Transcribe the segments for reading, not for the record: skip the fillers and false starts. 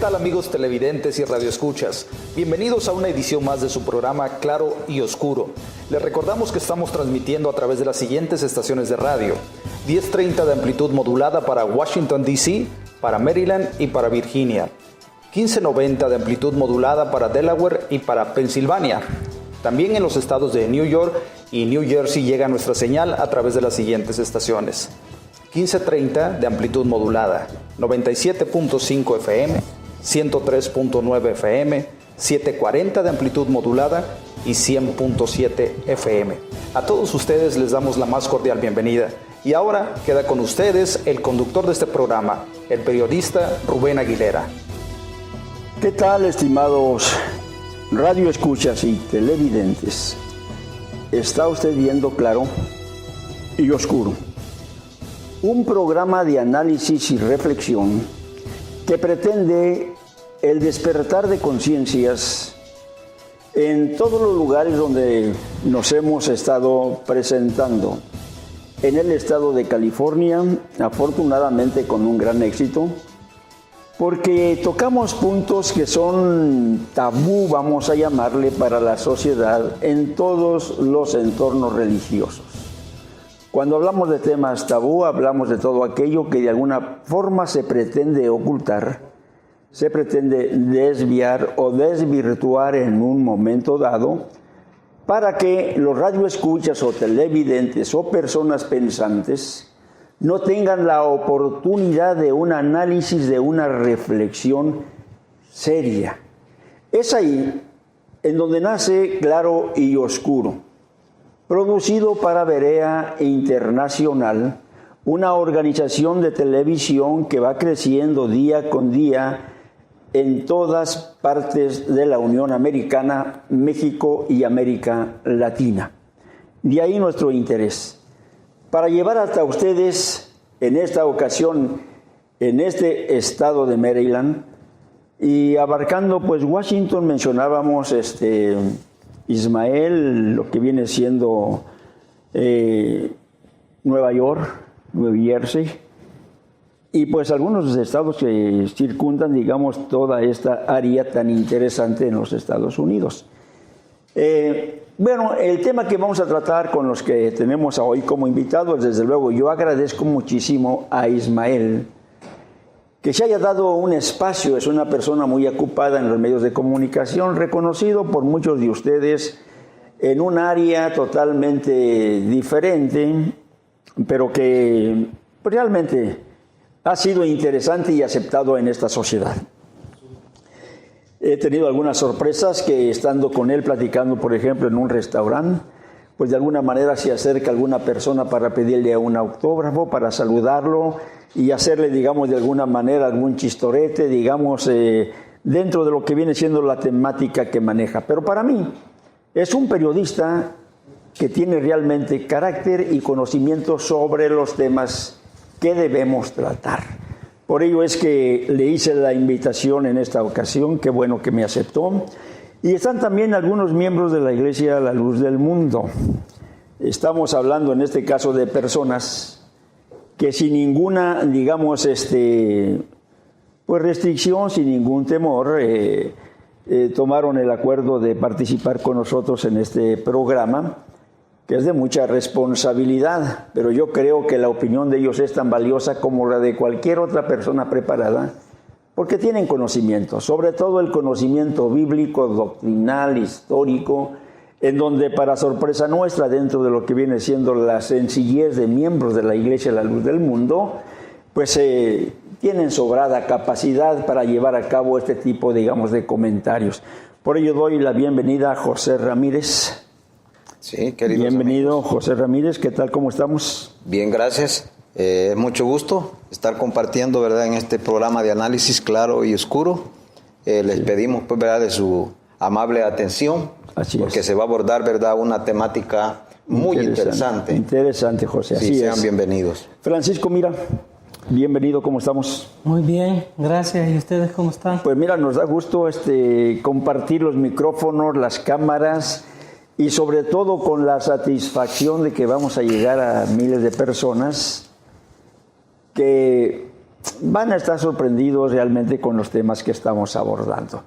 tal, amigos televidentes y radioescuchas? Bienvenidos a una edición más de su programa Claro y Oscuro. Les recordamos que estamos transmitiendo a través de las siguientes estaciones de radio: 1030 de amplitud modulada para Washington, D.C., para Maryland y para Virginia; 1590 de amplitud modulada para Delaware y para Pensilvania. También en los estados de New York y New Jersey llega nuestra señal a través de las siguientes estaciones: 1530 de amplitud modulada, 97.5 FM, 103.9 FM, 740 de amplitud modulada y 100.7 FM. A todos ustedes les damos la más cordial bienvenida. Y ahora queda con ustedes el conductor de este programa, el periodista Rubén Aguilera. ¿Qué tal, estimados radioescuchas y televidentes? Está usted viendo Claro y Oscuro, un programa de análisis y reflexión que pretende el despertar de conciencias en todos los lugares donde nos hemos estado presentando. En el estado de California, afortunadamente con un gran éxito, porque tocamos puntos que son tabú, vamos a llamarle, para la sociedad en todos los entornos religiosos. Cuando hablamos de temas tabú, hablamos de todo aquello que de alguna forma se pretende ocultar, se pretende desviar o desvirtuar en un momento dado, para que los radioescuchas o televidentes o personas pensantes no tengan la oportunidad de un análisis, de una reflexión seria. Es ahí en donde nace Claro y Oscuro, producido para Berea Internacional, una organización de televisión que va creciendo día con día en todas partes de la Unión Americana, México y América Latina. De ahí nuestro interés, para llevar hasta ustedes en esta ocasión, en este estado de Maryland, y abarcando pues Washington, mencionábamos Ismael, lo que viene siendo Nueva York, Nueva Jersey, y pues algunos estados que circundan, digamos, toda esta área tan interesante en los Estados Unidos. Bueno, el tema que vamos a tratar con los que tenemos hoy como invitados, desde luego, yo agradezco muchísimo a Ismael que se haya dado un espacio. Es una persona muy ocupada en los medios de comunicación, reconocido por muchos de ustedes en un área totalmente diferente, pero que realmente ha sido interesante y aceptado en esta sociedad. He tenido algunas sorpresas que, estando con él platicando, por ejemplo, en un restaurante, pues de alguna manera se acerca alguna persona para pedirle un autógrafo, para saludarlo y hacerle, digamos, de alguna manera algún chistorete, digamos, dentro de lo que viene siendo la temática que maneja. Pero para mí es un periodista que tiene realmente carácter y conocimiento sobre los temas que debemos tratar. Por ello es que le hice la invitación en esta ocasión, qué bueno que me aceptó. Y están también algunos miembros de la Iglesia La Luz del Mundo. Estamos hablando en este caso de personas que sin ninguna, digamos, pues restricción, sin ningún temor, tomaron el acuerdo de participar con nosotros en este programa, que es de mucha responsabilidad, pero yo creo que la opinión de ellos es tan valiosa como la de cualquier otra persona preparada, porque tienen conocimiento, sobre todo el conocimiento bíblico, doctrinal, histórico, en donde, para sorpresa nuestra, dentro de lo que viene siendo la sencillez de miembros de la Iglesia La Luz del Mundo, pues tienen sobrada capacidad para llevar a cabo este tipo, digamos, de comentarios. Por ello doy la bienvenida a José Ramírez. Sí, queridos Bienvenido, amigos. José Ramírez, ¿qué tal? ¿Cómo estamos? Bien, gracias. Mucho gusto estar compartiendo, ¿verdad?, en este programa de análisis Claro y Oscuro. Les pedimos, pues, ¿verdad?, de su amable atención, porque se va a abordar, ¿verdad?, una temática muy interesante. Interesante, José. Sí, así sean es. bienvenidos. Francisco, mira, bienvenido, ¿cómo estamos? Muy bien, gracias. ¿Y ustedes cómo están? Pues mira, nos da gusto compartir los micrófonos, las cámaras, y sobre todo con la satisfacción de que vamos a llegar a miles de personas que van a estar sorprendidos realmente con los temas que estamos abordando.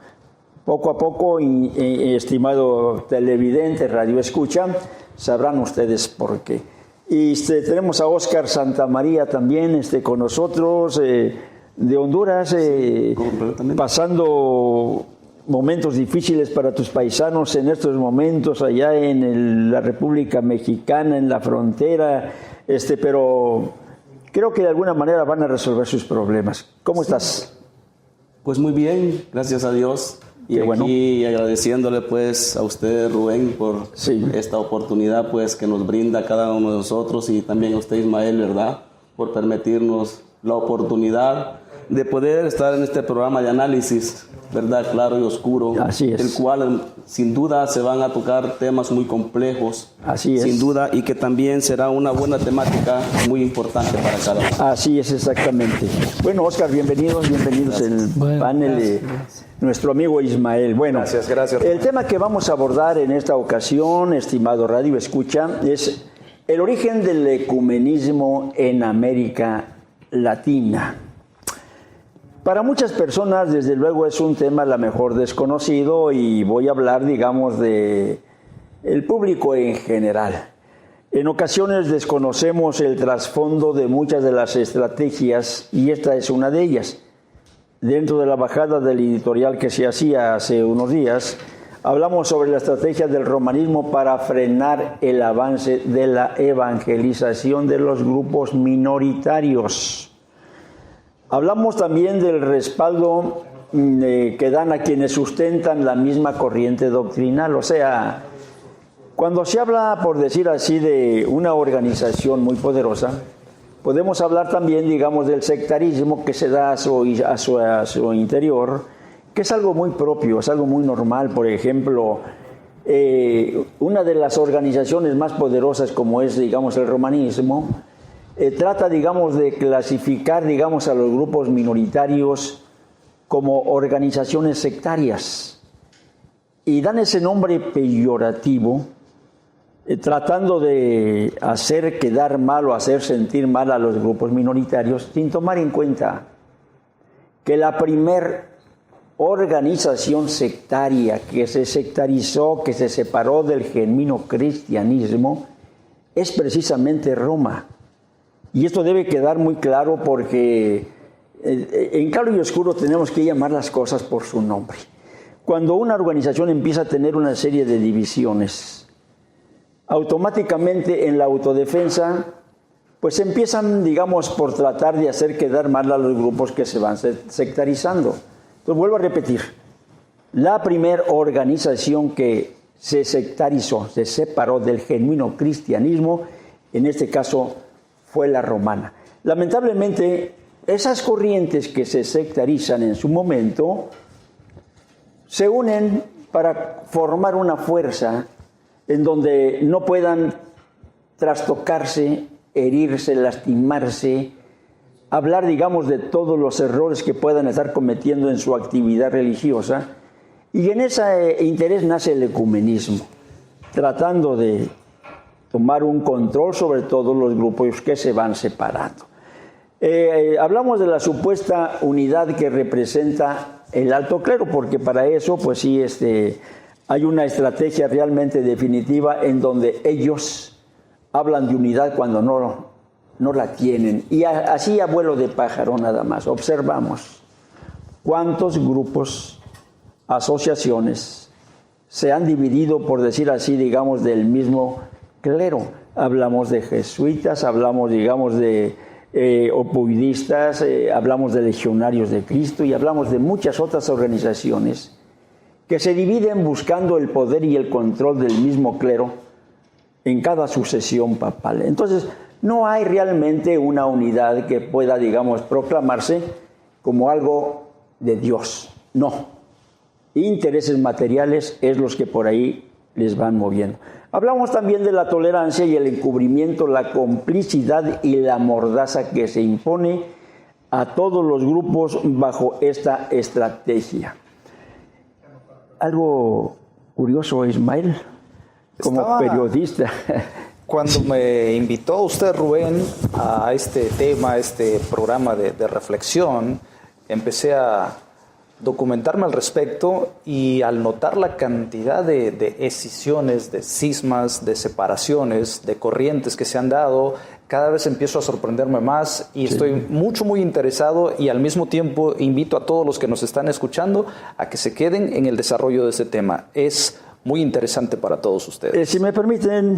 Poco a poco, estimado televidente, radio escucha, sabrán ustedes por qué. Y tenemos a Óscar Santamaría también con nosotros, de Honduras, pasando momentos difíciles para tus paisanos en estos momentos allá en la República Mexicana, en la frontera, pero creo que de alguna manera van a resolver sus problemas. ¿Cómo estás? Pues muy bien, gracias a Dios. Y aquí agradeciéndole pues a usted, Rubén, por esta oportunidad pues que nos brinda cada uno de nosotros, y también a usted, Ismael, ¿verdad?, por permitirnos la oportunidad de poder estar en este programa de análisis, ¿verdad?, claro y oscuro. Así es. El cual sin duda se van a tocar temas muy complejos. Así es. Sin duda, y que también será una buena temática muy importante para cada uno. Así es, exactamente. Bueno, Óscar, bienvenidos al panel de nuestro amigo Ismael. Bueno, gracias. El tema que vamos a abordar en esta ocasión, estimado Radio Escucha, es el origen del ecumenismo en América Latina. Para muchas personas, desde luego, es un tema a lo mejor desconocido, y voy a hablar, digamos, de el público en general. En ocasiones desconocemos el trasfondo de muchas de las estrategias, y esta es una de ellas. Dentro de la bajada del editorial que se hacía hace unos días, hablamos sobre la estrategia del romanismo para frenar el avance de la evangelización de los grupos minoritarios. Hablamos también del respaldo que dan a quienes sustentan la misma corriente doctrinal. O sea, cuando se habla, por decir así, de una organización muy poderosa, podemos hablar también, digamos, del sectarismo que se da a su interior, que es algo muy propio, es algo muy normal. Por ejemplo, una de las organizaciones más poderosas, como es, digamos, el romanismo, trata, digamos, de clasificar, digamos, a los grupos minoritarios como organizaciones sectarias, y dan ese nombre peyorativo, tratando de hacer quedar mal o hacer sentir mal a los grupos minoritarios, sin tomar en cuenta que la primer organización sectaria que se sectarizó, que se separó del genuino cristianismo, es precisamente Roma. Y esto debe quedar muy claro, porque en claro y oscuro tenemos que llamar las cosas por su nombre. Cuando una organización empieza a tener una serie de divisiones, automáticamente en la autodefensa, pues empiezan, digamos, por tratar de hacer quedar mal a los grupos que se van sectarizando. Entonces, vuelvo a repetir, la primera organización que se sectarizó, se separó del genuino cristianismo, en este caso fue la romana. Lamentablemente, esas corrientes que se sectarizan en su momento se unen para formar una fuerza en donde no puedan trastocarse, herirse, lastimarse, hablar, digamos, de todos los errores que puedan estar cometiendo en su actividad religiosa. Y en ese interés nace el ecumenismo, tratando de tomar un control sobre todos los grupos que se van separando. Hablamos de la supuesta unidad que representa el alto clero, porque para eso, pues sí, hay una estrategia realmente definitiva en donde ellos hablan de unidad cuando no la tienen. Y así a vuelo de pájaro nada más. Observamos cuántos grupos, asociaciones se han dividido, por decir así, digamos, del mismo clero. Hablamos de jesuitas, hablamos, digamos, de opoidistas, hablamos de legionarios de Cristo, y hablamos de muchas otras organizaciones que se dividen buscando el poder y el control del mismo clero en cada sucesión papal. Entonces, no hay realmente una unidad que pueda, digamos, proclamarse como algo de Dios. No. Intereses materiales es los que por ahí les van moviendo. Hablamos también de la tolerancia y el encubrimiento, la complicidad y la mordaza que se impone a todos los grupos bajo esta estrategia. Algo curioso, Ismael, como periodista. Cuando me invitó usted, Rubén, a este tema, a este programa de reflexión, empecé a documentarme al respecto y al notar la cantidad de escisiones, de cismas, de separaciones, de corrientes que se han dado, cada vez empiezo a sorprenderme más y estoy muy interesado, y al mismo tiempo invito a todos los que nos están escuchando a que se queden en el desarrollo de ese tema. Es muy interesante para todos ustedes. Si me permiten,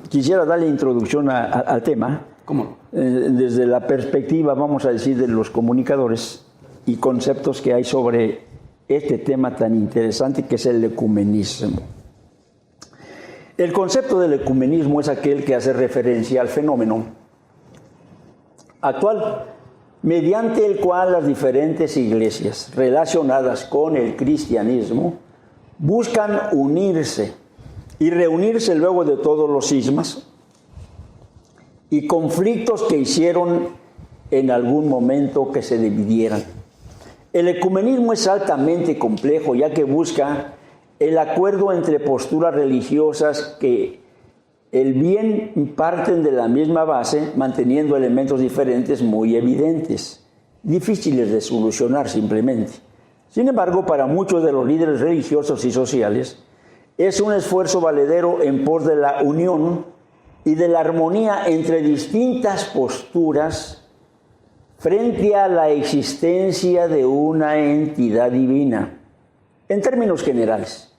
quisiera darle introducción al tema. ¿Cómo? Desde la perspectiva, vamos a decir, de los comunicadores y conceptos que hay sobre este tema tan interesante que es el ecumenismo. El concepto del ecumenismo es aquel que hace referencia al fenómeno actual, mediante el cual las diferentes iglesias relacionadas con el cristianismo buscan unirse y reunirse luego de todos los cismas y conflictos que hicieron en algún momento que se dividieran. El ecumenismo es altamente complejo, ya que busca el acuerdo entre posturas religiosas que el bien parten de la misma base, manteniendo elementos diferentes muy evidentes, difíciles de solucionar simplemente. Sin embargo, para muchos de los líderes religiosos y sociales, es un esfuerzo valedero en pos de la unión y de la armonía entre distintas posturas frente a la existencia de una entidad divina. En términos generales,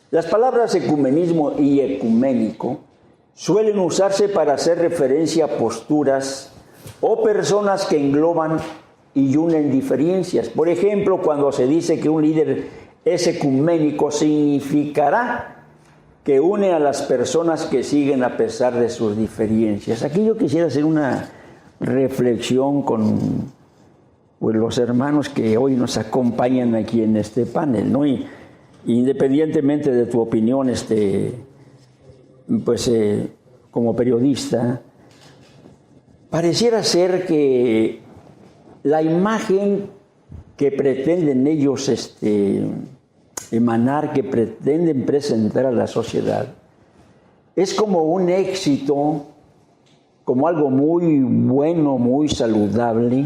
las palabras ecumenismo y ecuménico suelen usarse para hacer referencia a posturas o personas que engloban y unen diferencias. Por ejemplo, cuando se dice que un líder es ecuménico, significará que une a las personas que siguen a pesar de sus diferencias. Aquí yo quisiera hacer una reflexión con los hermanos que hoy nos acompañan aquí en este panel, ¿no? Y independientemente de tu opinión, como periodista, pareciera ser que la imagen que pretenden ellos emanar, que pretenden presentar a la sociedad, es como un éxito, como algo muy bueno, muy saludable,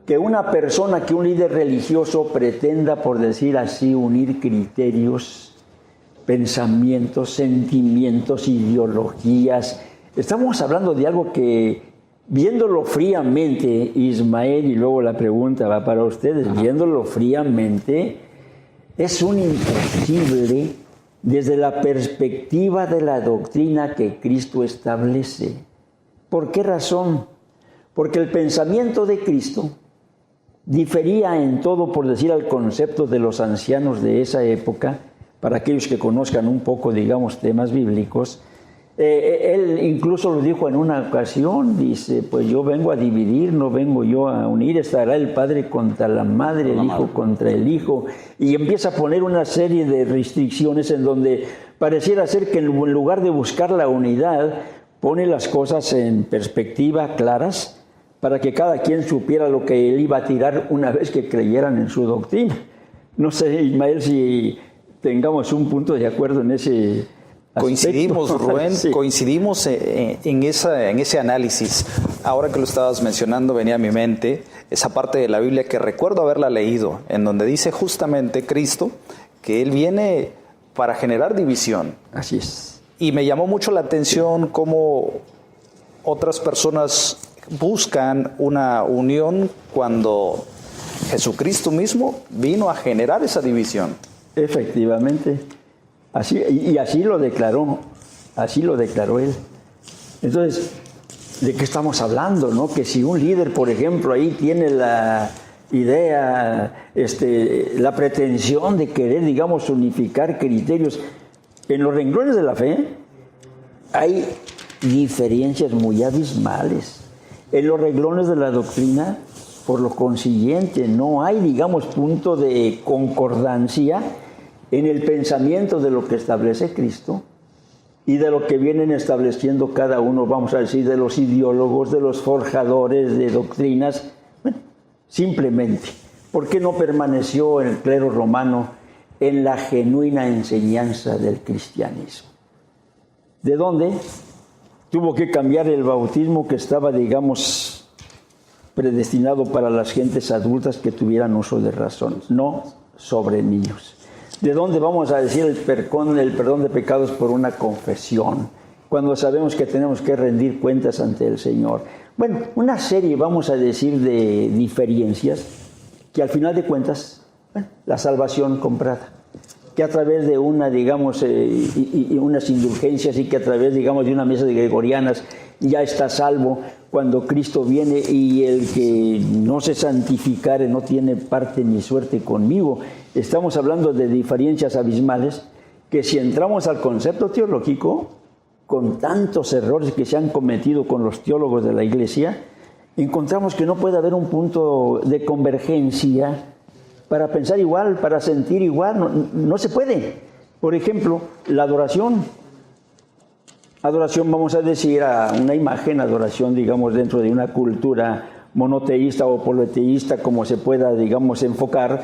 que una persona, que un líder religioso pretenda, por decir así, unir criterios, pensamientos, sentimientos, ideologías. Estamos hablando de algo que, viéndolo fríamente, Ismael, y luego la pregunta va para ustedes, viéndolo fríamente, es un imposible desde la perspectiva de la doctrina que Cristo establece. ¿Por qué razón? Porque el pensamiento de Cristo difería en todo, por decir, al concepto de los ancianos de esa época. Para aquellos que conozcan un poco, digamos, temas bíblicos, él incluso lo dijo en una ocasión, dice, pues yo vengo a dividir, no vengo yo a unir, estará el padre contra la madre, el hijo contra el hijo, y empieza a poner una serie de restricciones en donde pareciera ser que en lugar de buscar la unidad, pone las cosas en perspectiva claras, para que cada quien supiera lo que él iba a tirar una vez que creyeran en su doctrina. No sé, Ismael, si tengamos un punto de acuerdo en ese aspecto. Coincidimos, Rubén, sí. Coincidimos en ese análisis. Ahora que lo estabas mencionando, venía a mi mente esa parte de la Biblia que recuerdo haberla leído, en donde dice justamente Cristo que Él viene para generar división. Así es. Y me llamó mucho la atención cómo otras personas buscan una unión cuando Jesucristo mismo vino a generar esa división. Efectivamente, así lo declaró él. Entonces, ¿de qué estamos hablando, no? Que si un líder, por ejemplo, ahí tiene la idea, la pretensión de querer, digamos, unificar criterios, en los renglones de la fe hay diferencias muy abismales. En los renglones de la doctrina, por lo consiguiente, no hay, digamos, punto de concordancia en el pensamiento de lo que establece Cristo y de lo que vienen estableciendo cada uno, vamos a decir, de los ideólogos, de los forjadores de doctrinas. Bueno, simplemente, ¿por qué no permaneció el clero romano en la genuina enseñanza del cristianismo? ¿De dónde? Tuvo que cambiar el bautismo que estaba, digamos, predestinado para las gentes adultas que tuvieran uso de razón, no sobre niños. ¿De dónde vamos a decir el perdón de pecados? Por una confesión, cuando sabemos que tenemos que rendir cuentas ante el Señor. Bueno, una serie, vamos a decir, de diferencias que al final de cuentas, la salvación comprada, que a través de una, digamos, y unas indulgencias y que a través, digamos, de una misa de gregorianas ya está salvo cuando Cristo viene, y el que no se santificare no tiene parte ni suerte conmigo. Estamos hablando de diferencias abismales que, si entramos al concepto teológico, con tantos errores que se han cometido con los teólogos de la Iglesia, encontramos que no puede haber un punto de convergencia para pensar igual, para sentir igual. No se puede. Por ejemplo, la adoración. Adoración, vamos a decir, a una imagen, adoración, digamos, dentro de una cultura monoteísta o politeísta, como se pueda, digamos, enfocar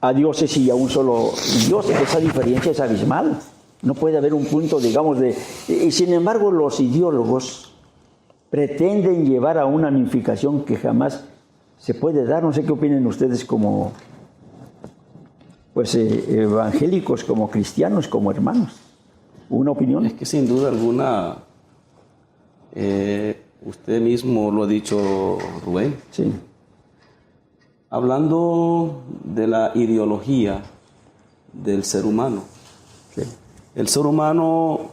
a dioses y a un solo Dios. Esa diferencia es abismal. No puede haber un punto, digamos, de... Y sin embargo, los ideólogos pretenden llevar a una unificación que jamás se puede dar. No sé qué opinen ustedes como, pues, evangélicos, como cristianos, como hermanos. ¿Una opinión? Es que sin duda alguna, usted mismo lo ha dicho, Rubén. Sí. Hablando de la ideología del ser humano. Sí. El ser humano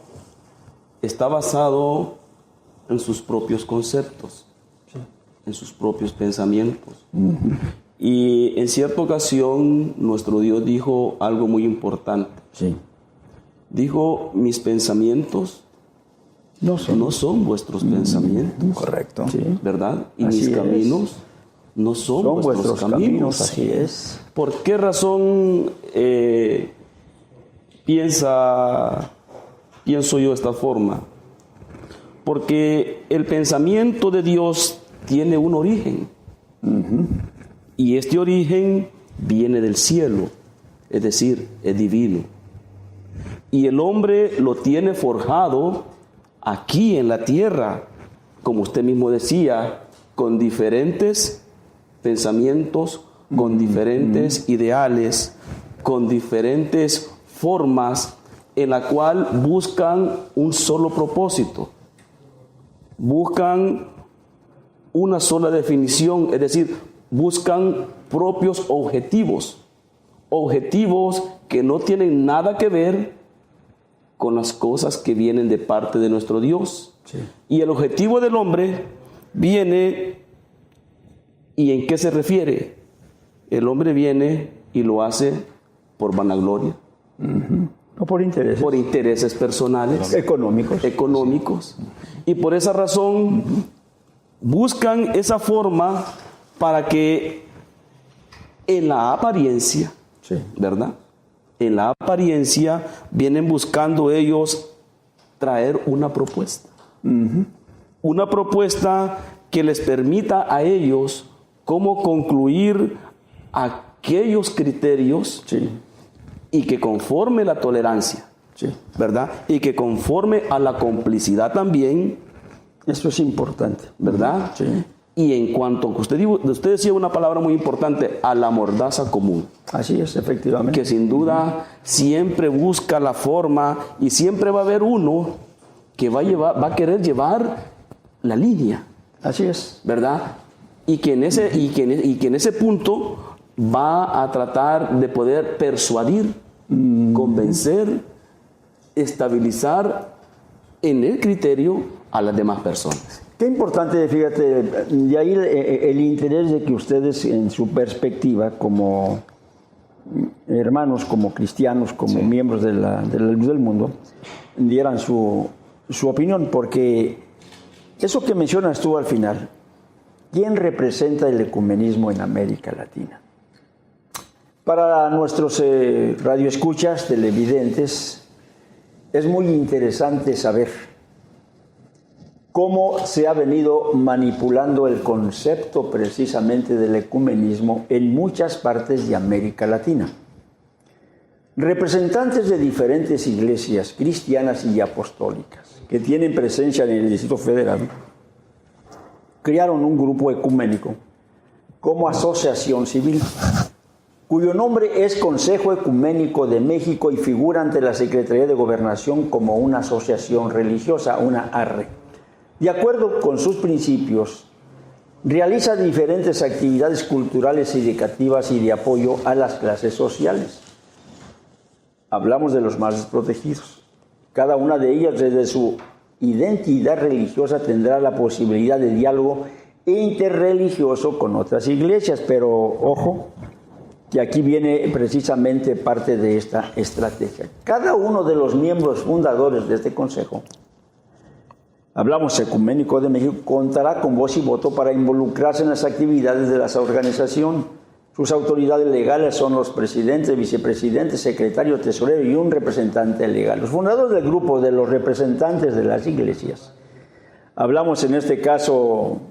está basado en sus propios conceptos, sí, en sus propios pensamientos. Uh-huh. Y en cierta ocasión nuestro Dios dijo algo muy importante. Sí. Dijo, mis pensamientos no son vuestros pensamientos. Correcto. Sí. ¿Verdad? Y así mis caminos no son vuestros caminos. Así es. ¿Por qué razón pienso yo de esta forma? Porque el pensamiento de Dios tiene un origen. Uh-huh. Y este origen viene del cielo, es decir, es divino. Y el hombre lo tiene forjado aquí en la tierra, como usted mismo decía, con diferentes pensamientos, con diferentes ideales, con diferentes formas, en la cual buscan un solo propósito, buscan una sola definición, es decir, buscan propios objetivos que no tienen nada que ver con las cosas que vienen de parte de nuestro Dios. Sí. Y el objetivo del hombre viene, ¿y en qué se refiere? El hombre viene y lo hace por vanagloria. Uh-huh. O por intereses. Por intereses personales. Económicos. Sí. Y por esa razón buscan esa forma para que en la apariencia, sí, ¿verdad? En la apariencia vienen buscando ellos traer una propuesta. Uh-huh. Una propuesta que les permita a ellos cómo concluir aquellos criterios, sí, y que conforme la tolerancia, sí, ¿verdad? Y que conforme a la complicidad también. Eso es importante, ¿verdad? Sí. Y en cuanto a usted decía una palabra muy importante, a la mordaza común. Así es, efectivamente. Que sin duda siempre busca la forma y siempre va a haber uno que va a querer llevar la línea. Así es. ¿Verdad? Y que en ese punto va a tratar de poder persuadir, convencer, estabilizar en el criterio a las demás personas. Qué importante, fíjate, de ahí el interés de que ustedes, en su perspectiva, como hermanos, como cristianos, como sí, miembros de la luz del mundo, dieran su opinión, porque eso que mencionas tú al final, ¿quién representa el ecumenismo en América Latina? Para nuestros radioescuchas, televidentes, es muy interesante saber cómo se ha venido manipulando el concepto precisamente del ecumenismo en muchas partes de América Latina. representantes de diferentes iglesias cristianas y apostólicas que tienen presencia en el Distrito Federal crearon un grupo ecuménico como asociación civil, cuyo nombre es Consejo Ecuménico de México y figura ante la Secretaría de Gobernación como una asociación religiosa, una ARRE. De acuerdo con sus principios, realiza diferentes actividades culturales, educativas y de apoyo a las clases sociales. Hablamos de los más desprotegidos. Cada una de ellas, desde su identidad religiosa, tendrá la posibilidad de diálogo interreligioso con otras iglesias, pero ojo, que aquí viene precisamente parte de esta estrategia. Cada uno de los miembros fundadores de este consejo, hablamos Ecuménico de México, contará con voz y voto para involucrarse en las actividades de la organización. Sus autoridades legales son los presidentes, vicepresidentes, secretario, tesorero y un representante legal. Los fundadores del grupo de los representantes de las iglesias. Hablamos en este caso,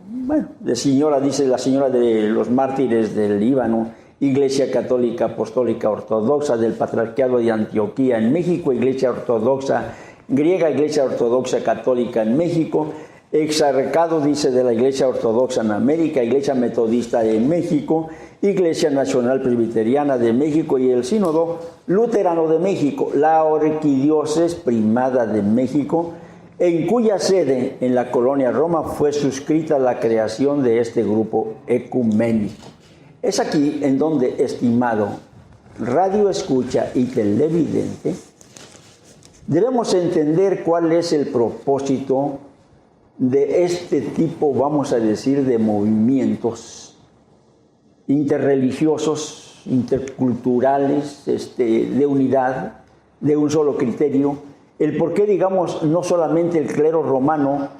de señora, dice la señora de los mártires del Líbano, Iglesia Católica Apostólica Ortodoxa del Patriarcado de Antioquía en México, Iglesia Ortodoxa Griega, Iglesia Ortodoxa Católica en México, Exarcado, dice, de la Iglesia Ortodoxa en América, Iglesia Metodista en México, Iglesia Nacional Presbiteriana de México y el Sínodo Luterano de México, la Arquidiócesis Primada de México, en cuya sede en la colonia Roma fue suscrita la creación de este grupo ecuménico. Es aquí en donde, estimado radio escucha y televidente, debemos entender cuál es el propósito de este tipo, vamos a decir, de movimientos interreligiosos, interculturales, de unidad, de un solo criterio. El por qué, digamos, no solamente el clero romano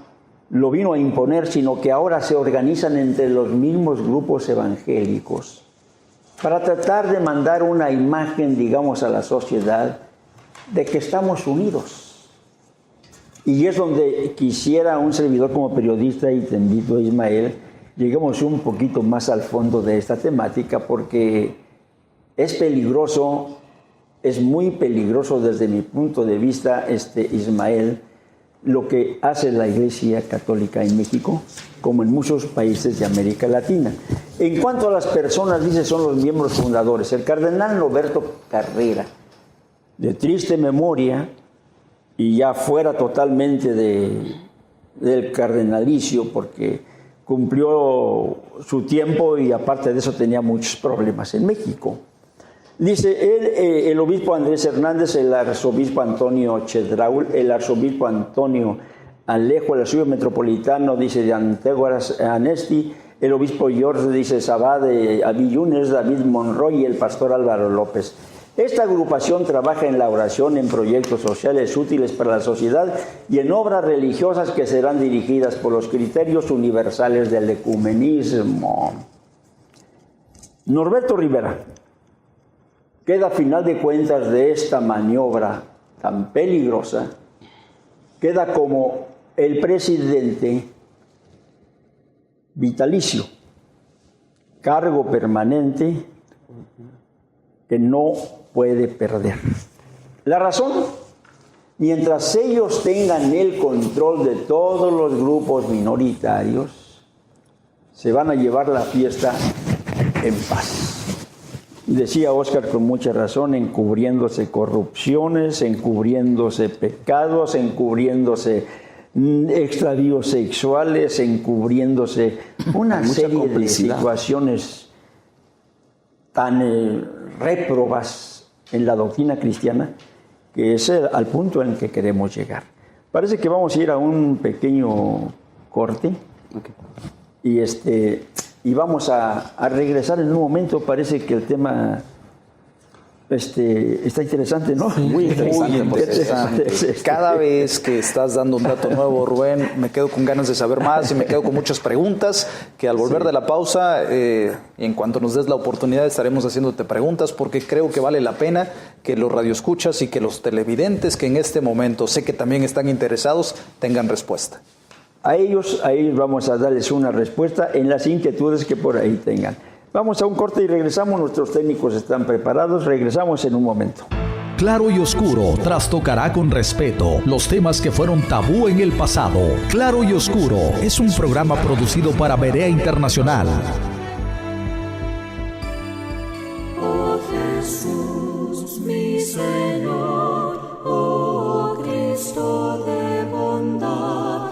lo vino a imponer, sino que ahora se organizan entre los mismos grupos evangélicos para tratar de mandar una imagen, digamos, a la sociedad de que estamos unidos. Y es donde quisiera un servidor como periodista, y te invito, Ismael, lleguemos un poquito más al fondo de esta temática, porque es peligroso, es muy peligroso desde mi punto de vista, Ismael, lo que hace la Iglesia Católica en México, como en muchos países de América Latina. En cuanto a las personas, dice, son los miembros fundadores. El cardenal Roberto Carrera, de triste memoria, y ya fuera totalmente del cardenalicio, porque cumplió su tiempo y aparte de eso tenía muchos problemas en México. Dice el obispo Andrés Hernández, el arzobispo Antonio Chedraui, el arzobispo Antonio Alejo, el arzobispo metropolitano, dice, de Anteguaras Anesti, el obispo George, dice, Sabá de Avillunes, David Monroy y el pastor Álvaro López. Esta agrupación trabaja en la oración, en proyectos sociales útiles para la sociedad y en obras religiosas que serán dirigidas por los criterios universales del ecumenismo. Norberto Rivera queda, a final de cuentas, de esta maniobra tan peligrosa, queda como el presidente vitalicio, cargo permanente que no puede perder. La razón, mientras ellos tengan el control de todos los grupos minoritarios, se van a llevar la fiesta en paz. Decía Óscar con mucha razón, encubriéndose corrupciones, encubriéndose pecados, encubriéndose extravíos sexuales, encubriéndose una serie de situaciones tan réprobas en la doctrina cristiana, que es al punto en el que queremos llegar. Parece que vamos a ir a un pequeño corte. Okay. Y vamos a regresar en un momento. Parece que el tema está interesante, ¿no? Muy interesante. Cada vez que estás dando un dato nuevo, Rubén, me quedo con ganas de saber más y me quedo con muchas preguntas que al volver de la pausa, en cuanto nos des la oportunidad, estaremos haciéndote preguntas, porque creo que vale la pena que los radioescuchas y que los televidentes que en este momento sé que también están interesados tengan respuesta. A ellos vamos a darles una respuesta en las inquietudes que por ahí tengan. Vamos a un corte y regresamos. Nuestros técnicos están preparados. Regresamos en un momento. Claro y Oscuro trastocará con respeto los temas que fueron tabú en el pasado. Claro y Oscuro es un programa producido para Berea Internacional. Oh Jesús, mi Señor, oh Cristo de bondad,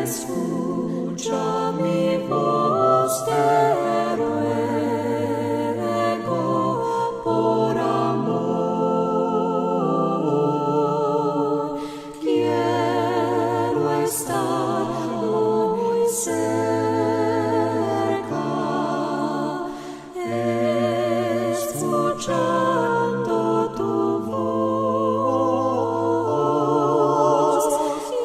escucha mi voz, te ruego por amor. Quiero estar muy cerca, escuchando tu voz.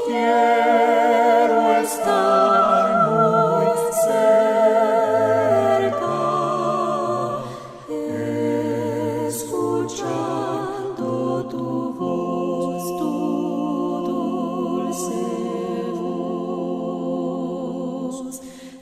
Quiero estar muy cerca, escuchando tu voz, tu dulce voz.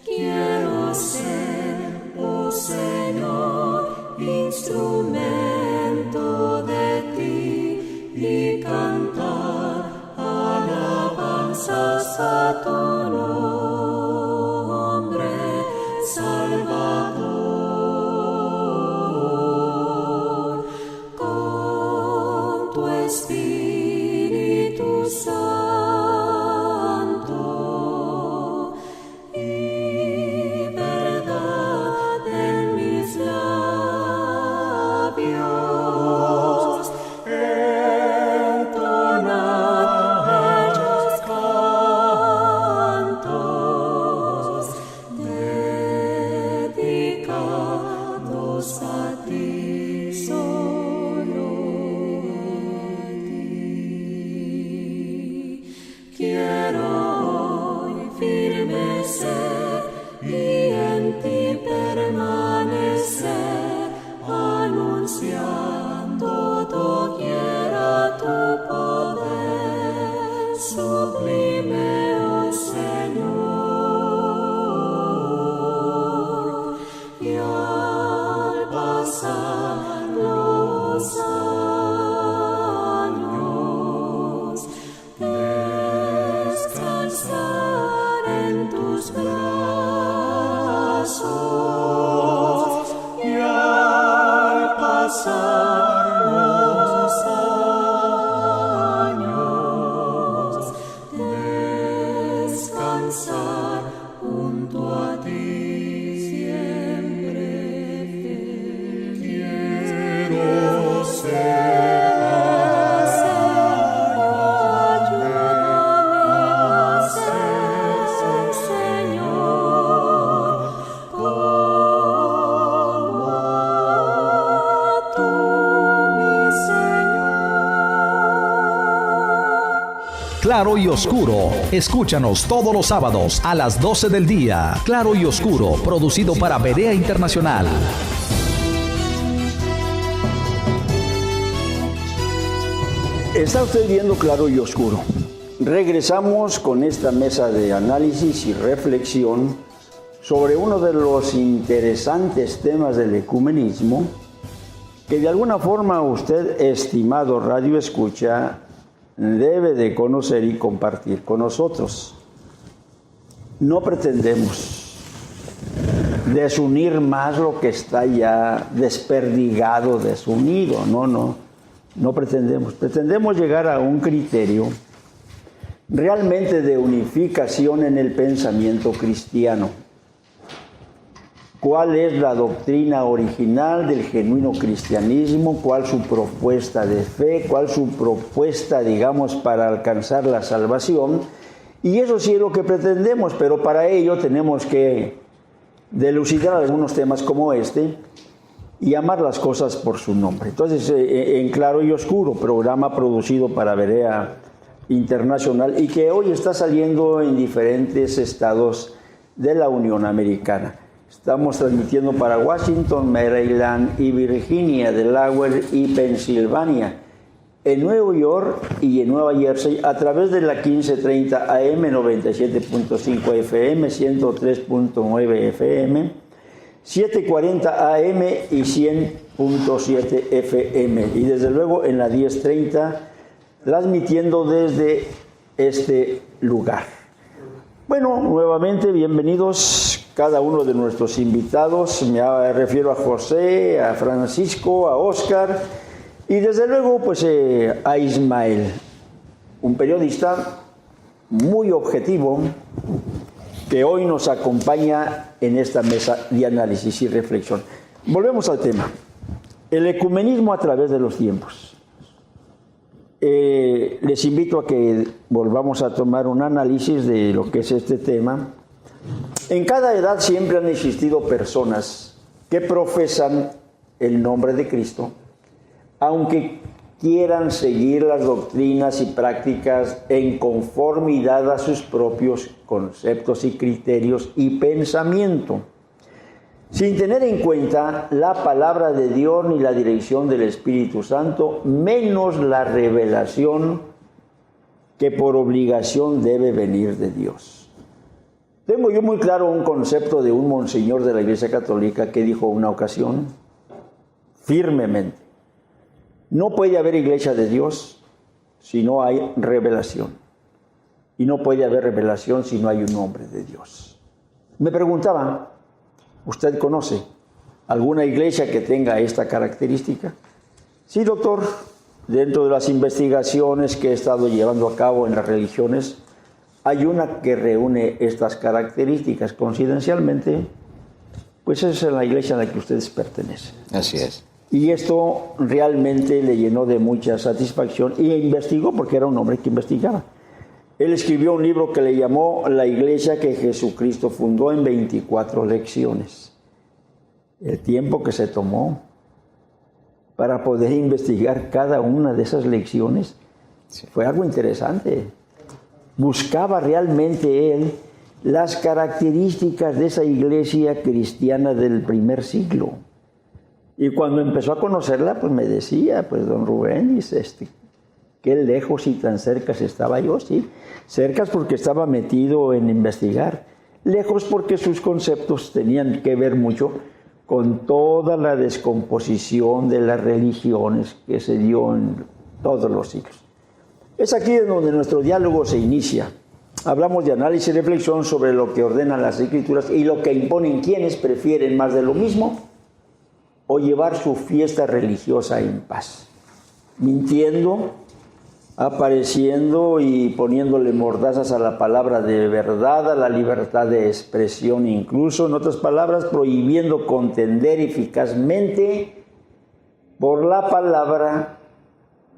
Quiero ser, oh Señor, instrumento de ti y cantar alabanzas a tu nombre, Salvador, con tu Espíritu Santo y verdad en mis labios, entonar bellos cantos dedicados a ti, solo a ti. Quiero hoy firme ser y en ti permanecer, anunciando doquiera tu poder sublime, oh Señor. Y al pasar los años, descansar en tus brazos. Y al pasar los años, descansar junto a ti siempre fiel. Quiero ser, Señor, como tú, mi Señor. Claro y Oscuro. Escúchanos todos los sábados a las 12 del día. Claro y Oscuro, producido para Berea Internacional. Está usted viendo Claro y Oscuro. Regresamos con esta mesa de análisis y reflexión sobre uno de los interesantes temas del ecumenismo que de alguna forma usted, estimado radio escucha, debe de conocer y compartir con nosotros. No pretendemos desunir más lo que está ya desperdigado, desunido, no pretendemos. Pretendemos llegar a un criterio realmente de unificación en el pensamiento cristiano. ¿Cuál es la doctrina original del genuino cristianismo? ¿Cuál su propuesta de fe? ¿Cuál su propuesta, digamos, para alcanzar la salvación? Y eso sí es lo que pretendemos, pero para ello tenemos que delucidar algunos temas como este y llamar las cosas por su nombre. Entonces, en Claro y Oscuro, programa producido para Berea Internacional y que hoy está saliendo en diferentes estados de la Unión Americana. Estamos transmitiendo para Washington, Maryland y Virginia, Delaware y Pensilvania, en Nueva York y en Nueva Jersey a través de la 1530 AM, 97.5 FM, 103.9 FM, 740 AM y 100 100.7 FM y desde luego en la 1030, transmitiendo desde este lugar. Bueno, nuevamente bienvenidos cada uno de nuestros invitados. Me refiero a José, a Francisco, a Óscar y desde luego pues a Ismael, un periodista muy objetivo que hoy nos acompaña en esta mesa de análisis y reflexión. Volvemos al tema, el ecumenismo a través de los tiempos. Les invito a que volvamos a tomar un análisis de lo que es este tema. En cada edad siempre han existido personas que profesan el nombre de Cristo, aunque quieran seguir las doctrinas y prácticas en conformidad a sus propios conceptos y criterios y pensamiento, sin tener en cuenta la palabra de Dios ni la dirección del Espíritu Santo, menos la revelación que por obligación debe venir de Dios. Tengo yo muy claro un concepto de un monseñor de la Iglesia Católica que dijo una ocasión, firmemente, no puede haber iglesia de Dios si no hay revelación. Y no puede haber revelación si no hay un hombre de Dios. Me preguntaban, ¿usted conoce alguna iglesia que tenga esta característica? Sí, doctor. Dentro de las investigaciones que he estado llevando a cabo en las religiones, hay una que reúne estas características. Coincidencialmente, pues esa es la iglesia a la que ustedes pertenecen. Así es. Y esto realmente le llenó de mucha satisfacción y investigó porque era un hombre que investigaba. Él escribió un libro que le llamó La Iglesia que Jesucristo fundó en 24 lecciones. El tiempo que se tomó para poder investigar cada una de esas lecciones fue algo interesante. Buscaba realmente él las características de esa iglesia cristiana del primer siglo. Y cuando empezó a conocerla, pues me decía, pues don Rubén, dice, qué lejos y tan cerca estaba yo, sí. Cercas porque estaba metido en investigar. Lejos porque sus conceptos tenían que ver mucho con toda la descomposición de las religiones que se dio en todos los siglos. Es aquí donde nuestro diálogo se inicia. Hablamos de análisis y reflexión sobre lo que ordenan las Escrituras y lo que imponen quienes prefieren más de lo mismo o llevar su fiesta religiosa en paz, mintiendo, apareciendo y poniéndole mordazas a la palabra de verdad, a la libertad de expresión, incluso, en otras palabras, prohibiendo contender eficazmente por la palabra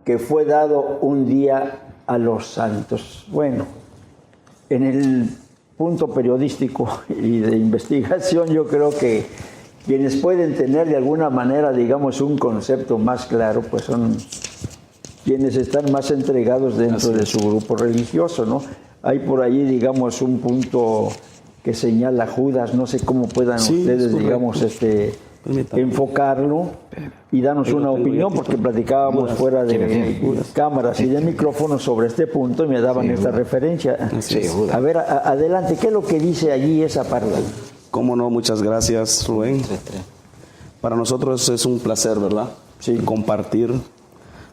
que fue dado un día a los santos. Bueno, en el punto periodístico y de investigación yo creo que quienes pueden tener de alguna manera, digamos, un concepto más claro, pues son quienes están más entregados dentro de su grupo religioso, ¿no? Hay por allí, digamos, un punto que señala Judas, no sé cómo puedan ustedes, digamos, enfocarlo y darnos una opinión, porque platicábamos fuera de cámaras y de micrófonos sobre este punto y me daban esta referencia. A ver, adelante, ¿qué es lo que dice allí esa parte? Cómo no, muchas gracias, Rubén. Para nosotros es un placer, ¿verdad? Sí. Compartir,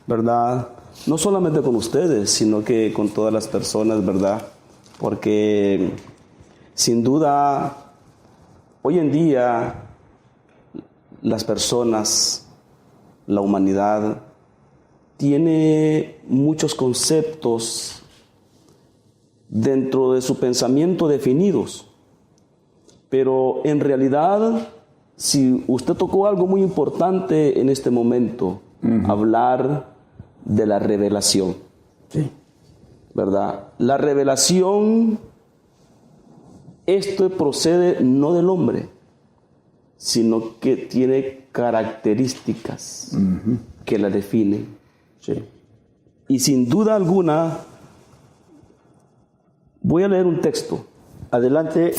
¿verdad? No solamente con ustedes, sino que con todas las personas, ¿verdad? Porque sin duda, hoy en día, las personas, la humanidad, tiene muchos conceptos dentro de su pensamiento definidos. Pero en realidad, si usted tocó algo muy importante en este momento, hablar de la revelación, ¿verdad? La revelación, esto procede no del hombre, sino que tiene características que la definen. Y sin duda alguna, voy a leer un texto. Adelante,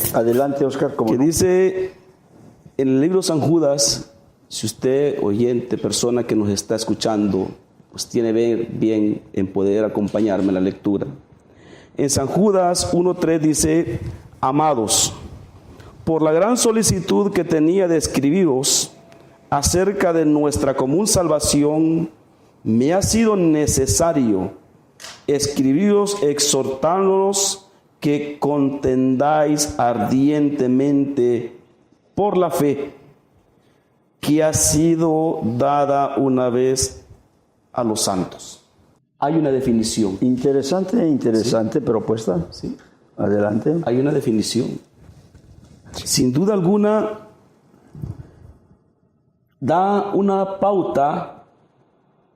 Óscar. Que dice en el libro San Judas, si usted, oyente, persona que nos está escuchando, pues tiene bien en poder acompañarme en la lectura. En San Judas 1:3 dice, amados, por la gran solicitud que tenía de escribiros, acerca de nuestra común salvación, me ha sido necesario escribiros exhortándoos que contendáis ardientemente por la fe que ha sido dada una vez a los santos. Hay una definición. Interesante propuesta. Sí. Adelante. Hay una definición. Sin duda alguna, da una pauta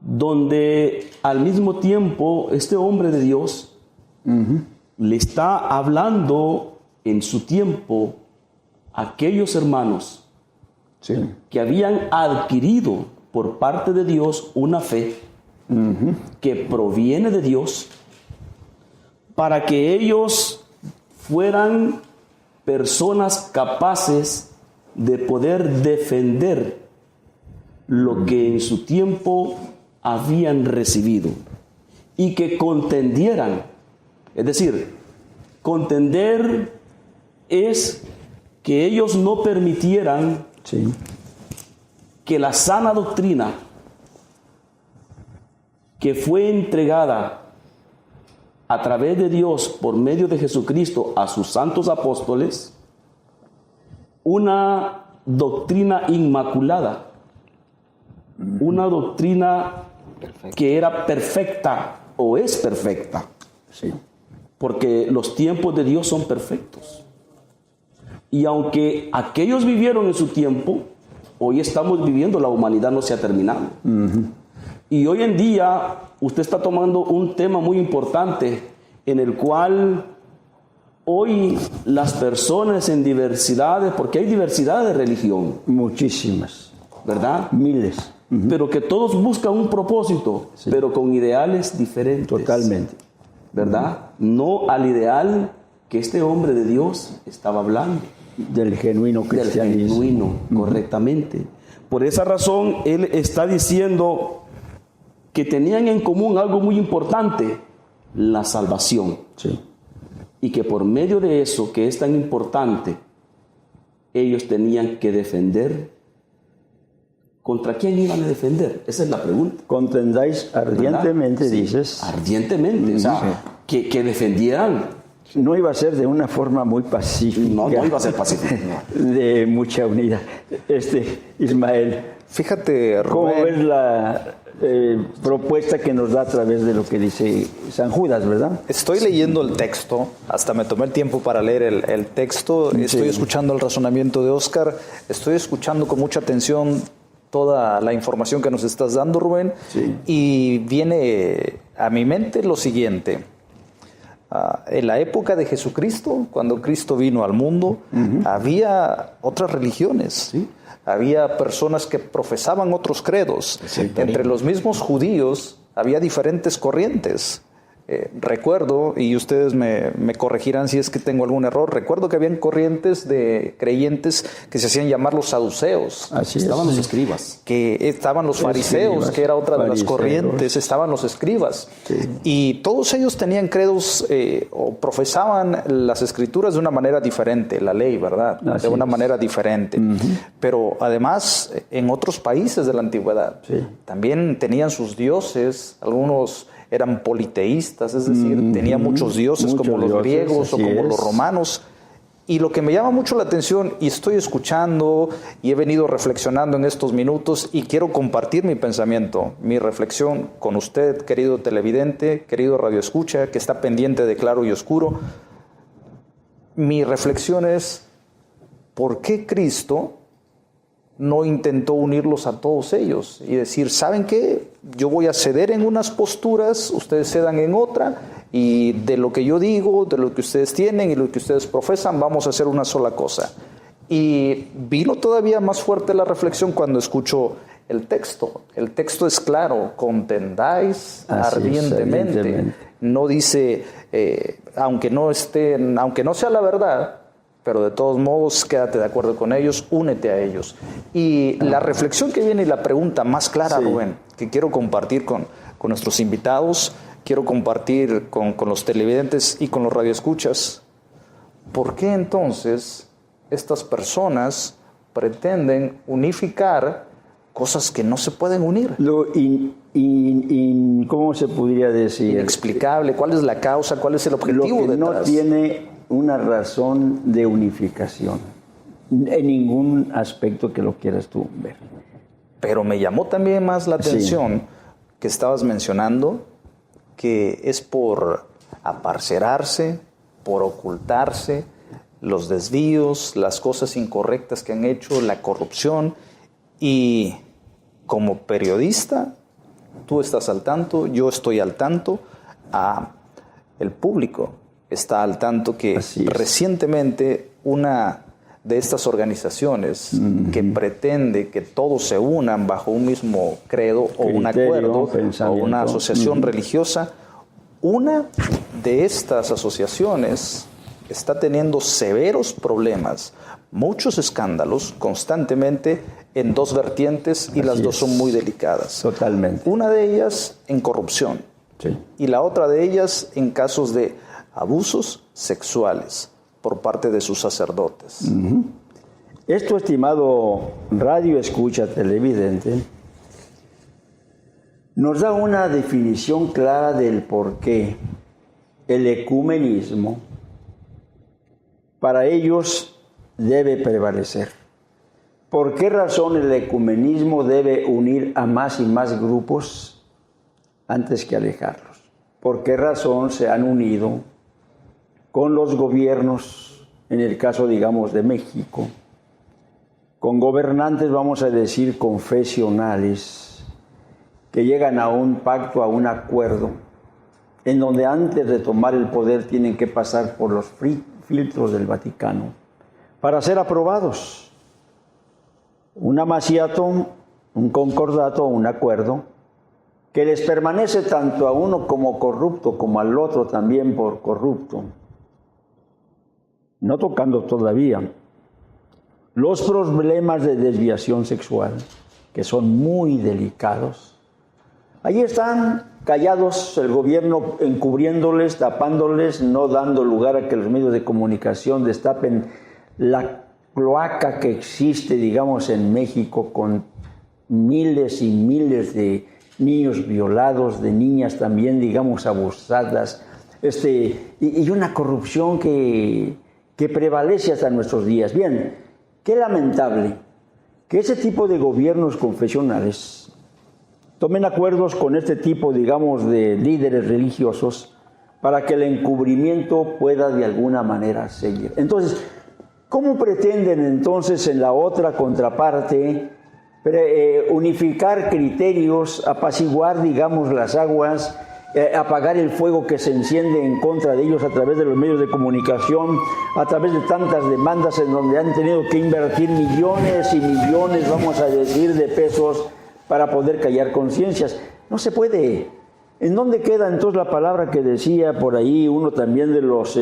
donde al mismo tiempo este hombre de Dios le está hablando en su tiempo a aquellos hermanos que habían adquirido por parte de Dios una fe que proviene de Dios, para que ellos fueran personas capaces de poder defender lo que en su tiempo habían recibido y que contendieran. Es decir, contender es que ellos no permitieran que la sana doctrina que fue entregada a través de Dios por medio de Jesucristo a sus santos apóstoles, una doctrina inmaculada, una doctrina que era perfecta o es perfecta, porque los tiempos de Dios son perfectos. Y aunque aquellos vivieron en su tiempo, hoy estamos viviendo, la humanidad no se ha terminado. Y hoy en día usted está tomando un tema muy importante en el cual hoy las personas en diversidades, porque hay diversidad de religión. Muchísimas. ¿Verdad? Miles. Pero que todos buscan un propósito, pero con ideales diferentes. Totalmente. ¿Verdad? No al ideal que este hombre de Dios estaba hablando. Del genuino cristianismo. Del genuino, correctamente. Por esa razón, él está diciendo que tenían en común algo muy importante, la salvación. Y que por medio de eso, que es tan importante, ellos tenían que defender. ¿Contra quién iban a defender? Esa es la pregunta. Contendáis ardientemente, dices. Ardientemente, o sea, que defendieran. No iba a ser de una forma muy pacífica. No iba a ser pacífica. De mucha unidad. Ismael, fíjate, Rubén, ¿cómo ves la propuesta que nos da a través de lo que dice San Judas, verdad? Estoy leyendo el texto, hasta me tomé el tiempo para leer el texto, estoy escuchando el razonamiento de Óscar, estoy escuchando con mucha atención toda la información que nos estás dando, Rubén, y viene a mi mente lo siguiente. En la época de Jesucristo, cuando Cristo vino al mundo, había otras religiones. Había personas que profesaban otros credos. Entre los mismos judíos había diferentes corrientes. Recuerdo, y ustedes me corregirán si es que tengo algún error, recuerdo que habían corrientes de creyentes que se hacían llamar los saduceos. Estaban los escribas. Que estaban los fariseos, que era otra de las corrientes, estaban los escribas. Y todos ellos tenían credos o profesaban las escrituras de una manera diferente, la ley, ¿verdad? De una manera diferente. Pero además, en otros países de la antigüedad, también tenían sus dioses, algunos eran politeístas, es decir, tenían muchos dioses como los griegos o como los romanos. Y lo que me llama mucho la atención, y estoy escuchando y he venido reflexionando en estos minutos y quiero compartir mi pensamiento, mi reflexión con usted, querido televidente, querido radioescucha, que está pendiente de Claro y Oscuro. Mi reflexión es, ¿por qué Cristo no intentó unirlos a todos ellos y decir, ¿saben qué? Yo voy a ceder en unas posturas, ustedes cedan en otra, y de lo que yo digo, de lo que ustedes tienen y lo que ustedes profesan, vamos a hacer una sola cosa? Y vino todavía más fuerte la reflexión cuando escucho el texto. El texto es claro, contendáis ardientemente. No dice, aunque no sea la verdad, pero de todos modos quédate de acuerdo con ellos, únete a ellos. Y la reflexión que viene y la pregunta más clara, Rubén, que quiero compartir con nuestros invitados, quiero compartir con los televidentes y con los radioescuchas, ¿por qué entonces estas personas pretenden unificar cosas que no se pueden unir. ¿Cómo se podría decir? Inexplicable. ¿Cuál es la causa? ¿Cuál es el objetivo Lo que detrás? no tiene una razón de unificación en ningún aspecto que lo quieras tú ver. Pero me llamó también más la atención que estabas mencionando que es por aparcerarse, por ocultarse los desvíos, las cosas incorrectas que han hecho, la corrupción. Y como periodista, tú estás al tanto, yo estoy al tanto, el público está al tanto que recientemente una de estas organizaciones que pretende que todos se unan bajo un mismo credo o un acuerdo o una asociación religiosa, una de estas asociaciones está teniendo severos problemas, muchos escándalos constantemente en dos vertientes y las dos son muy delicadas. Totalmente. Una de ellas en corrupción y la otra de ellas en casos de abusos sexuales por parte de sus sacerdotes. Esto, estimado radio escucha televidente, nos da una definición clara del por qué el ecumenismo para ellos debe prevalecer. ¿Por qué razón el ecumenismo debe unir a más y más grupos antes que alejarlos? ¿Por qué razón se han unido con los gobiernos, en el caso, digamos, de México, con gobernantes, vamos a decir, confesionales, que llegan a un pacto, a un acuerdo, en donde antes de tomar el poder tienen que pasar por los filtros del Vaticano para ser aprobados? Un amaciato, un concordato, un acuerdo, que les permanece tanto a uno como corrupto, como al otro también por corrupto. No tocando todavía los problemas de desviación sexual, que son muy delicados. Ahí están callados el gobierno, encubriéndoles, tapándoles, no dando lugar a que los medios de comunicación destapen la cloaca que existe, digamos, en México, con miles y miles de niños violados, de niñas también, digamos, abusadas, y una corrupción que prevalece hasta nuestros días. Bien, qué lamentable que ese tipo de gobiernos confesionales tomen acuerdos con este tipo, digamos, de líderes religiosos para que el encubrimiento pueda de alguna manera seguir. Entonces, ¿cómo pretenden entonces en la otra contraparte unificar criterios, apaciguar, digamos, las aguas, apagar el fuego que se enciende en contra de ellos a través de los medios de comunicación, a través de tantas demandas en donde han tenido que invertir millones y millones, vamos a decir, de pesos para poder callar conciencias? No se puede. ¿En dónde queda entonces la palabra que decía por ahí uno también de los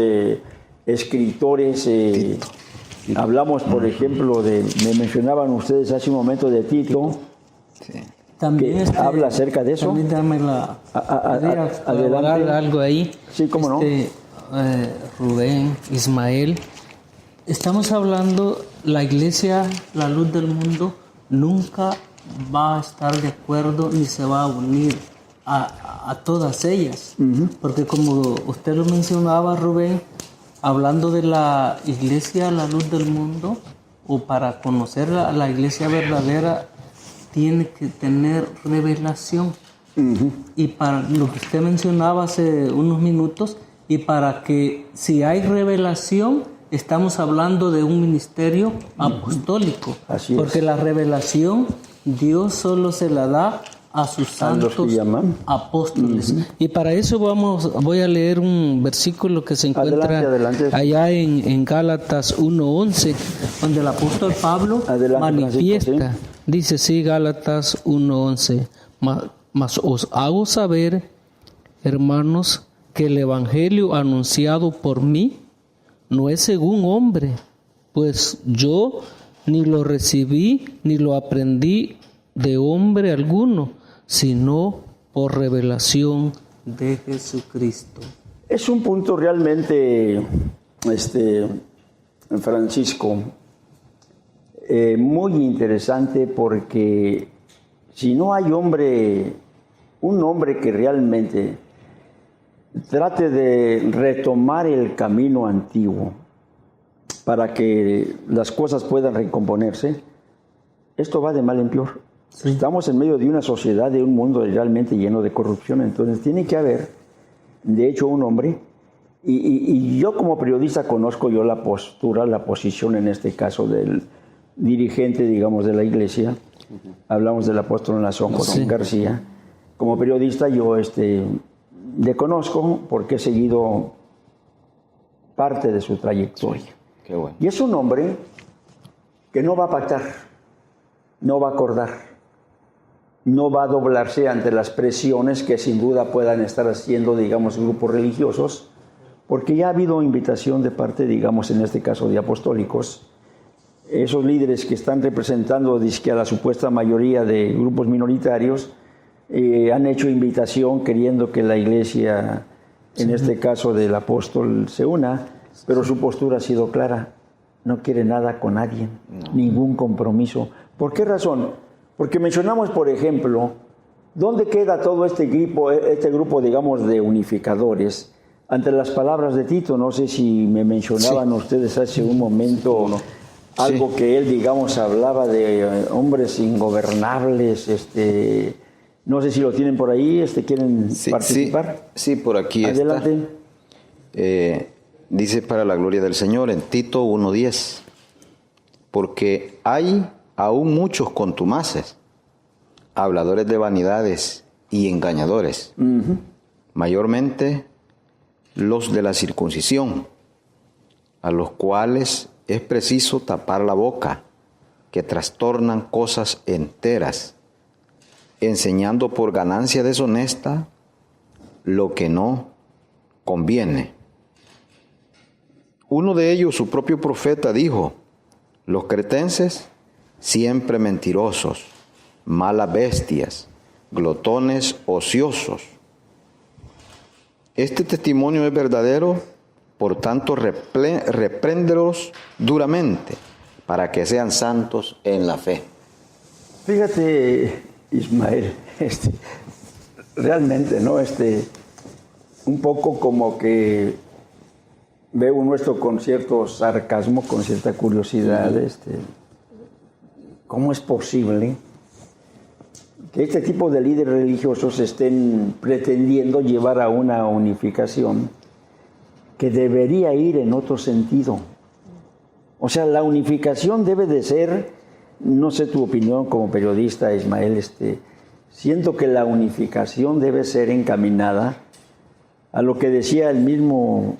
escritores? Hablamos, por ejemplo, me mencionaban ustedes hace un momento de Tito. Sí. También habla acerca de eso. También dame adelante. Algo ahí. Sí, cómo no. Rubén, Ismael, estamos hablando, la iglesia, la luz del mundo, nunca va a estar de acuerdo ni se va a unir a todas ellas. Porque como usted lo mencionaba, Rubén, hablando de la iglesia, la luz del mundo, o para conocer la iglesia verdadera, tiene que tener revelación. Y para lo que usted mencionaba hace unos minutos, y para que si hay revelación, estamos hablando de un ministerio apostólico. Así porque es. La revelación Dios solo se la da a sus santos apóstoles. Y para eso voy a leer un versículo que se encuentra adelante. allá en Gálatas 1:11, donde el apóstol Pablo manifiesta. Francisco, ¿sí? Dice así, Gálatas 1:11, mas os hago saber, hermanos, que el evangelio anunciado por mí no es según hombre, pues yo ni lo recibí ni lo aprendí de hombre alguno, sino por revelación de Jesucristo. Es un punto realmente, Francisco, muy interesante, porque si no hay un hombre que realmente trate de retomar el camino antiguo para que las cosas puedan recomponerse, esto va de mal en peor. Sí. Estamos en medio de una sociedad, de un mundo realmente lleno de corrupción, entonces tiene que haber, de hecho, un hombre, y yo como periodista conozco yo la postura, la posición en este caso del dirigente, digamos, de la iglesia. Hablamos del apóstol Nazón José García. Como periodista yo le conozco porque he seguido parte de su trayectoria. Sí, qué bueno. Y es un hombre que no va a pactar, no va a acordar, no va a doblarse ante las presiones que sin duda puedan estar haciendo, digamos, grupos religiosos, porque ya ha habido invitación de parte, digamos, en este caso de apostólicos. Esos líderes que están representando a la supuesta mayoría de grupos minoritarios han hecho invitación queriendo que la iglesia, en este caso del apóstol, se una, pero su postura ha sido clara. No quiere nada con nadie, ningún compromiso. ¿Por qué razón? Porque mencionamos, por ejemplo, ¿dónde queda todo este grupo, digamos, de unificadores? Ante las palabras de Tito, no sé si me mencionaban ustedes hace un momento algo que él, digamos, hablaba de hombres ingobernables, no sé si lo tienen por ahí, ¿quieren participar? Sí, por aquí Adelante. Está. Dice para la gloria del Señor en Tito 1:10, porque hay aún muchos contumaces, habladores de vanidades y engañadores, mayormente los de la circuncisión, a los cuales es preciso tapar la boca, que trastornan cosas enteras, enseñando por ganancia deshonesta lo que no conviene. Uno de ellos, su propio profeta, dijo: los cretenses siempre mentirosos, malas bestias, glotones ociosos. Este testimonio es verdadero, por tanto repréndelos duramente, para que sean santos en la fe. Fíjate, Ismael, realmente, ¿no? Un poco como que veo nuestro con cierto sarcasmo, con cierta curiosidad, ¿cómo es posible que este tipo de líderes religiosos estén pretendiendo llevar a una unificación que debería ir en otro sentido? O sea, la unificación debe de ser, no sé tu opinión como periodista, Ismael, siento que la unificación debe ser encaminada a lo que decía el mismo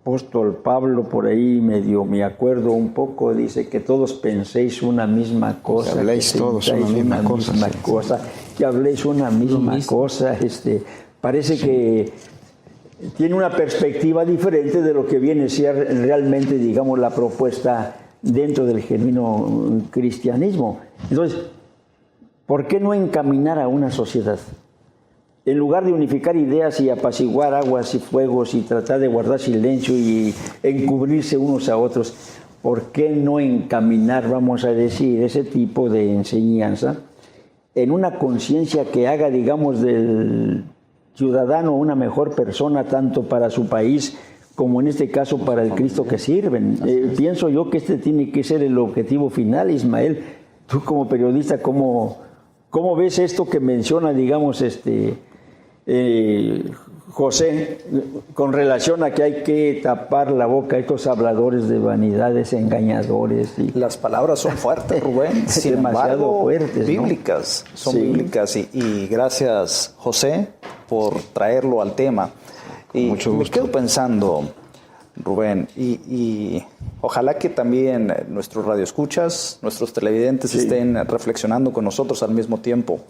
apóstol Pablo, por ahí medio me acuerdo un poco, dice que todos penséis una misma cosa, que habléis todos una misma cosa, que habléis una misma cosa. Parece que tiene una perspectiva diferente de lo que viene a ser realmente, digamos, la propuesta dentro del genuino cristianismo. Entonces, ¿por qué no encaminar a una sociedad? En lugar de unificar ideas y apaciguar aguas y fuegos y tratar de guardar silencio y encubrirse unos a otros, ¿por qué no encaminar, vamos a decir, ese tipo de enseñanza en una conciencia que haga, digamos, del ciudadano una mejor persona, tanto para su país como en este caso para el Cristo que sirven? Pienso yo que tiene que ser el objetivo final. Ismael, tú como periodista, ¿cómo ves esto que menciona, digamos, José, con relación a que hay que tapar la boca a estos habladores de vanidades, engañadores? Las palabras son fuertes, Rubén, sin embargo, fuertes, bíblicas, ¿no? Son bíblicas, y gracias, José, por traerlo al tema. Y me quedo pensando, Rubén, y ojalá que también nuestros radioescuchas, nuestros televidentes estén reflexionando con nosotros al mismo tiempo.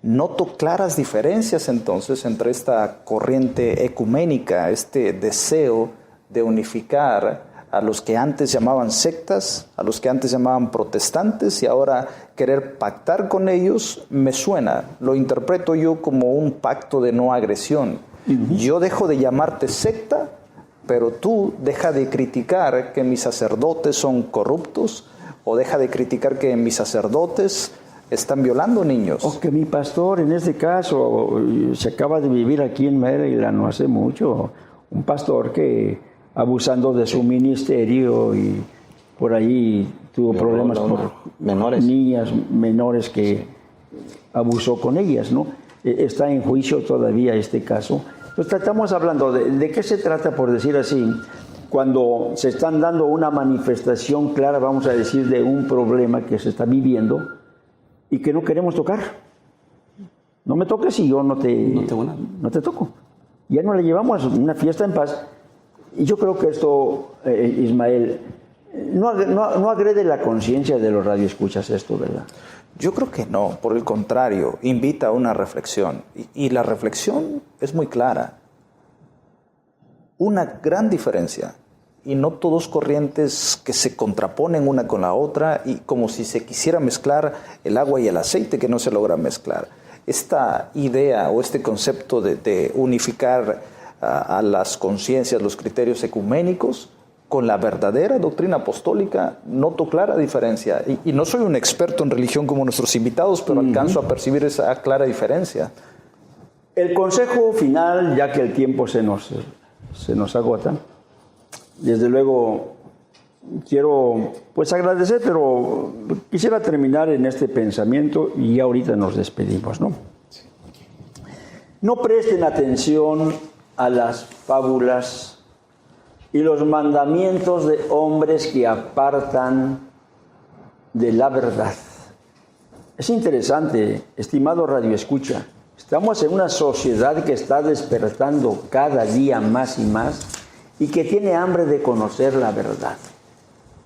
Noto claras diferencias entonces entre esta corriente ecuménica, este deseo de unificar a los que antes llamaban sectas, a los que antes llamaban protestantes, y ahora querer pactar con ellos. Me suena, lo interpreto yo como un pacto de no agresión. Yo dejo de llamarte secta, pero tú deja de criticar que mis sacerdotes son corruptos, o deja de criticar que mis sacerdotes están violando niños. O que mi pastor, en este caso, se acaba de vivir aquí en Maryland no hace mucho, un pastor que abusando de su ministerio y por ahí tuvo problemas por niñas menores que abusó con ellas, ¿no? Está en juicio todavía este caso. Entonces estamos hablando de qué se trata, por decir así, cuando se están dando una manifestación clara, vamos a decir, de un problema que se está viviendo y que no queremos tocar. No me toques y yo no te toco. Ya no le llevamos una fiesta en paz. Y yo creo que esto, Ismael, no agrede la conciencia de los radioescuchas esto, ¿verdad? Yo creo que no, por el contrario, invita a una reflexión. Y la reflexión es muy clara. Una gran diferencia, y no todos corrientes que se contraponen una con la otra, y como si se quisiera mezclar el agua y el aceite que no se logra mezclar. Esta idea o este concepto de unificar a las conciencias, los criterios ecuménicos, con la verdadera doctrina apostólica, noto clara diferencia. Y no soy un experto en religión como nuestros invitados, pero alcanzo a percibir esa clara diferencia. El consejo final, ya que el tiempo se nos agota, desde luego quiero pues agradecer, pero quisiera terminar en este pensamiento y ya ahorita nos despedimos, ¿no? No presten atención a las fábulas y los mandamientos de hombres que apartan de la verdad. Es interesante, estimado radioescucha, estamos en una sociedad que está despertando cada día más y más y que tiene hambre de conocer la verdad.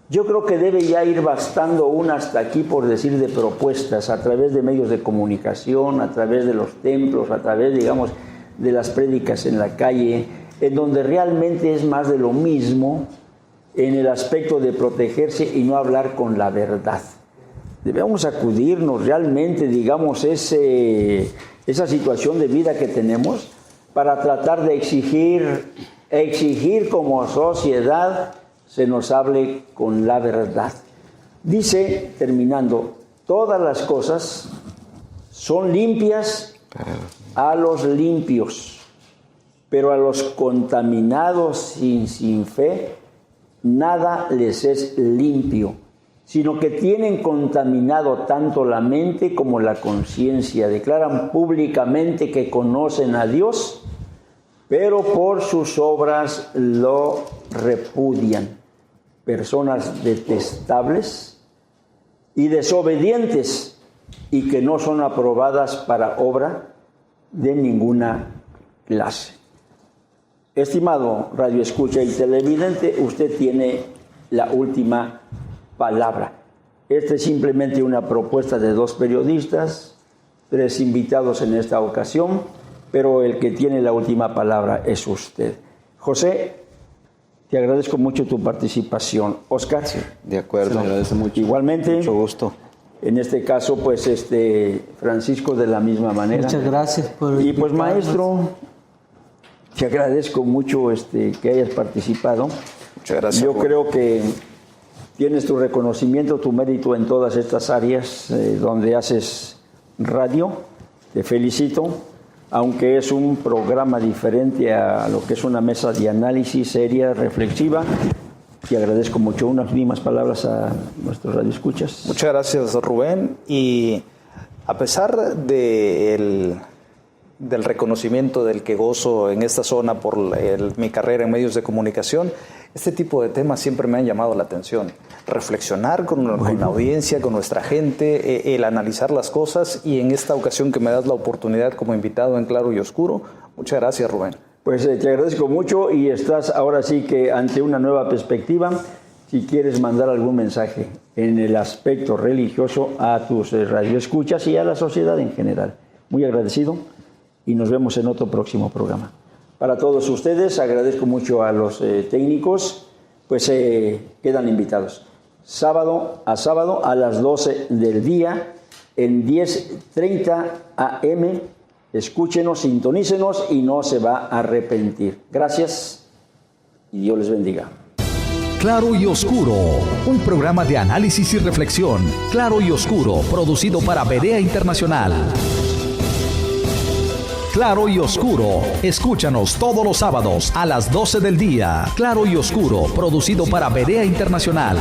Yo creo que debe ya ir bastando una hasta aquí, por decir, de propuestas a través de medios de comunicación, a través de los templos, a través, digamos, de las prédicas en la calle, en donde realmente es más de lo mismo en el aspecto de protegerse y no hablar con la verdad. Debemos acudirnos realmente, digamos, esa situación de vida que tenemos para tratar de exigir como sociedad se nos hable con la verdad. Dice, terminando, todas las cosas son limpias a los limpios, pero a los contaminados sin fe, nada les es limpio, sino que tienen contaminado tanto la mente como la conciencia. Declaran públicamente que conocen a Dios, pero por sus obras lo repudian. Personas detestables y desobedientes y que no son aprobadas para obra de ninguna clase. Estimado radioescucha y televidente, usted tiene la última palabra. Esta es simplemente una propuesta de 2 periodistas, 3 invitados en esta ocasión, pero el que tiene la última palabra es usted. José, te agradezco mucho tu participación. Oscar. Sí, de acuerdo. Se lo agradece mucho. Igualmente. Mucho gusto. En este caso, pues, Francisco de la misma manera. Muchas gracias por Y pues, invitarnos. maestro, te agradezco mucho que hayas participado. Muchas gracias. Yo creo que tienes tu reconocimiento, tu mérito en todas estas áreas donde haces radio. Te felicito. Aunque es un programa diferente a lo que es una mesa de análisis seria, reflexiva, te agradezco mucho. Unas últimas palabras a nuestros radioescuchas. Muchas gracias, Rubén. Y a pesar del reconocimiento del que gozo en esta zona por mi carrera en medios de comunicación, este tipo de temas siempre me han llamado la atención. Reflexionar con la audiencia, con nuestra gente, el analizar las cosas, y en esta ocasión que me das la oportunidad como invitado en Claro y Oscuro, muchas gracias, Rubén. Pues te agradezco mucho y estás ahora sí que ante una nueva perspectiva. Si quieres mandar algún mensaje en el aspecto religioso a tus radioescuchas y a la sociedad en general. Muy agradecido y nos vemos en otro próximo programa. Para todos ustedes, agradezco mucho a los técnicos, pues quedan invitados. Sábado a las 12 del día, en 10:30 AM, escúchenos, sintonícenos y no se va a arrepentir. Gracias y Dios les bendiga. Claro y Oscuro, un programa de análisis y reflexión. Claro y Oscuro, producido para Berea Internacional. Claro y Oscuro, escúchanos todos los sábados a las 12 del día. Claro y Oscuro, producido para Berea Internacional.